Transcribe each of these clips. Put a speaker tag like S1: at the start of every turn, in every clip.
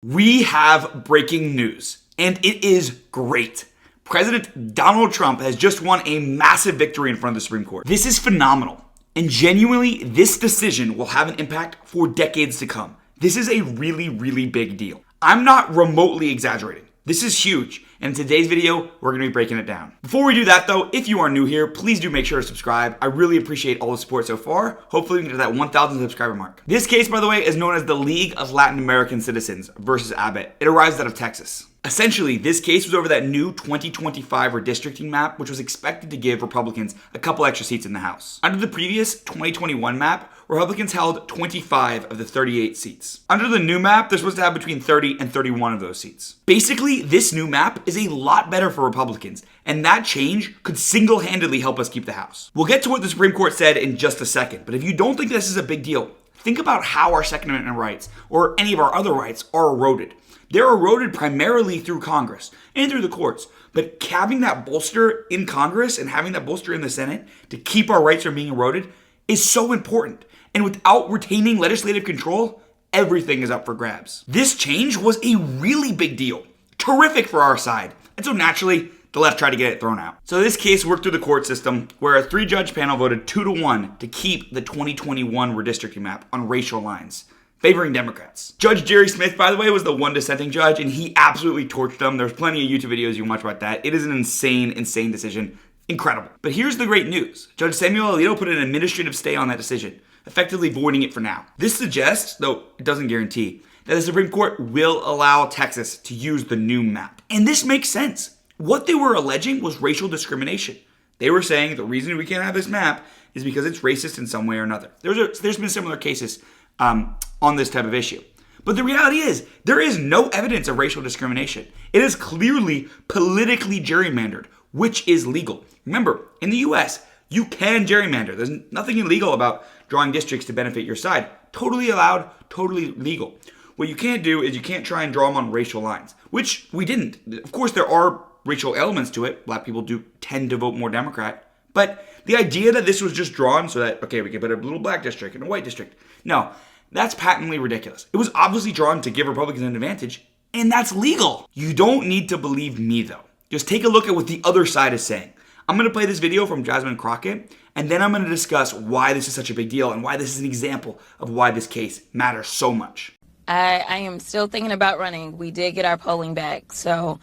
S1: We have breaking news, and it is great. President Donald Trump has just won a massive victory in front of the Supreme Court. This is phenomenal, and genuinely, this decision will have an impact for decades to come. This is a really, really big deal. I'm not remotely exaggerating. This is huge, and in today's video, we're going to be breaking it down. Before we do that though, if you are new here, please do make sure to subscribe. I really appreciate all the support so far. Hopefully we can get to that 1,000 subscriber mark. This case, by the way, is known as the League of Latin American Citizens versus Abbott. It arises out of Texas. Essentially, this case was over that new 2025 redistricting map, which was expected to give Republicans a couple extra seats in the House. Under the previous 2021 map, Republicans held 25 of the 38 seats. Under the new map, they're supposed to have between 30 and 31 of those seats. Basically, this new map is a lot better for Republicans, and that change could single-handedly help us keep the House. We'll get to what the Supreme Court said in just a second, but if you don't think this is a big deal, think about how our Second Amendment rights, or any of our other rights, are eroded. They're eroded primarily through Congress and through the courts. But having that bolster in Congress and having that bolster in the Senate to keep our rights from being eroded is so important. And without retaining legislative control, everything is up for grabs. This change was a really big deal. Terrific for our side. And so naturally, the left tried to get it thrown out. So this case worked through the court system where a 3-judge panel voted 2-1 to keep the 2021 redistricting map on racial lines, favoring Democrats. Judge Jerry Smith, by the way, was the one dissenting judge, and he absolutely torched them. There's plenty of YouTube videos you can watch about that. It is an insane decision. Incredible. But here's the great news. Judge Samuel Alito put an administrative stay on that decision, effectively voiding it for now. This suggests, though it doesn't guarantee, that the Supreme Court will allow Texas to use the new map. And this makes sense. What they were alleging was racial discrimination. They were saying the reason we can't have this map is because it's racist in some way or another. There's been similar cases on this type of issue. But the reality is, there is no evidence of racial discrimination. It is clearly politically gerrymandered, which is legal. Remember, in the US, you can gerrymander. There's nothing illegal about drawing districts to benefit your side. Totally allowed, totally legal. What you can't do is you can't try and draw them on racial lines, which we didn't. Of course, there are racial elements to it. Black people do tend to vote more Democrat. But the idea that this was just drawn so that, okay, we could put a little black district and a white district. No, that's patently ridiculous. It was obviously drawn to give Republicans an advantage, and that's legal. You don't need to believe me, though. Just take a look at what the other side is saying. I'm going to play this video from Jasmine Crockett, and then I'm going to discuss why this is such a big deal and why this is an example of why this case matters so much.
S2: I am still thinking about running. We did get our polling back, so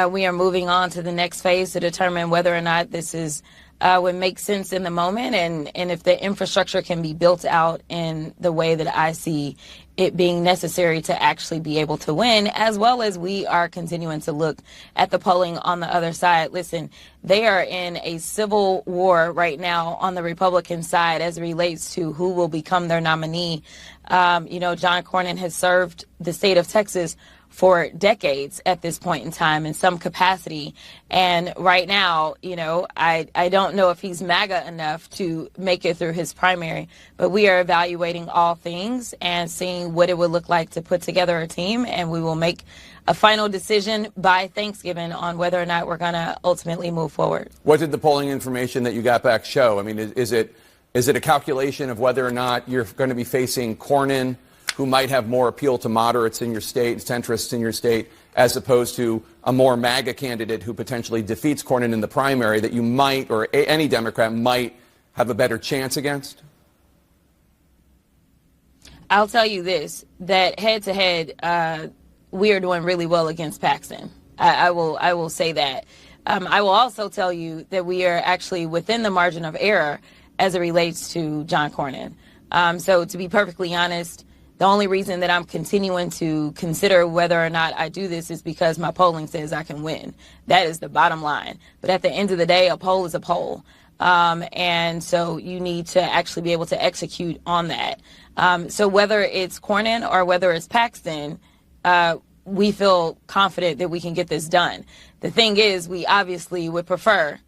S2: we are moving on to the next phase to determine whether or not this is would make sense in the moment, and if the infrastructure can be built out in the way that I see it being necessary to actually be able to win, as well as we are continuing to look at the polling on the other side. Listen, they are in a civil war right now on the Republican side as it relates to who will become their nominee. John Cornyn has served the state of Texas for decades at this point in time in some capacity. And right now, I don't know if he's MAGA enough to make it through his primary, but we are evaluating all things and seeing what it would look like to put together a team. And we will make a final decision by Thanksgiving on whether or not we're going to ultimately move forward.
S3: What did the polling information that you got back show? I mean, is it a calculation of whether or not you're going to be facing Cornyn, who might have more appeal to moderates in your state, centrists in your state, as opposed to a more MAGA candidate who potentially defeats Cornyn in the primary that you might, or any Democrat might, have a better chance against?
S2: I'll tell you this, that head-to-head, we are doing really well against Paxton. I will say that. I will also tell you that we are actually within the margin of error as it relates to John Cornyn. So to be perfectly honest, the only reason that I'm continuing to consider whether or not I do this is because my polling says I can win. That is the bottom line. But at the end of the day, a poll is a poll. And so you need to actually be able to execute on that. So whether it's Cornyn or whether it's Paxton, we feel confident that we can get this done. The thing is, we obviously would prefer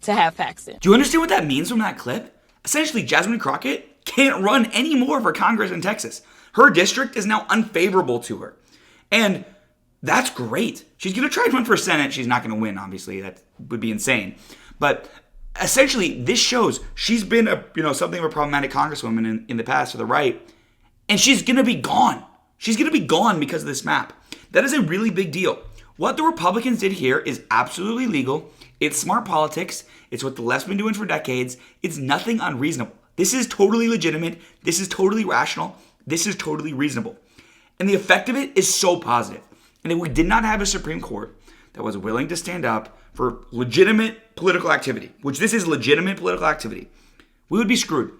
S2: to have Paxton.
S1: Do you understand what that means from that clip? Essentially, Jasmine Crockett can't run any more for Congress in Texas. Her district is now unfavorable to her. And that's great. She's going to try to run for Senate. She's not going to win, obviously. That would be insane. But essentially, this shows she's been something of a problematic congresswoman in the past for the right. And she's going to be gone. She's going to be gone because of this map. That is a really big deal. What the Republicans did here is absolutely legal. It's smart politics. It's what the left's been doing for decades. It's nothing unreasonable. This is totally legitimate. This is totally rational. This is totally reasonable. And the effect of it is so positive. And if we did not have a Supreme Court that was willing to stand up for legitimate political activity, which this is legitimate political activity, we would be screwed.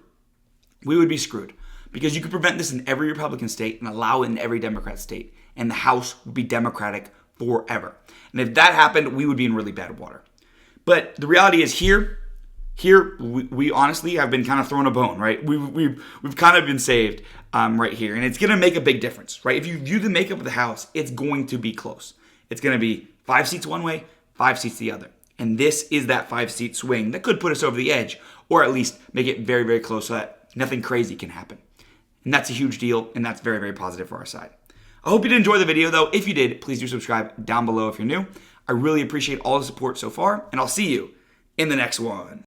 S1: We would be screwed. Because you could prevent this in every Republican state and allow it in every Democrat state. And the House would be Democratic forever. And if that happened, we would be in really bad water. But the reality is here we honestly have been kind of thrown a bone, right? We've kind of been saved right here. And it's going to make a big difference, right? If you view the makeup of the House, it's going to be close. It's going to be 5 seats one way, 5 seats the other. And this is that 5-seat swing that could put us over the edge, or at least make it very, very close so that nothing crazy can happen. And that's a huge deal, and that's very, very positive for our side. I hope you did enjoy the video, though. If you did, please do subscribe down below if you're new. I really appreciate all the support so far, and I'll see you in the next one.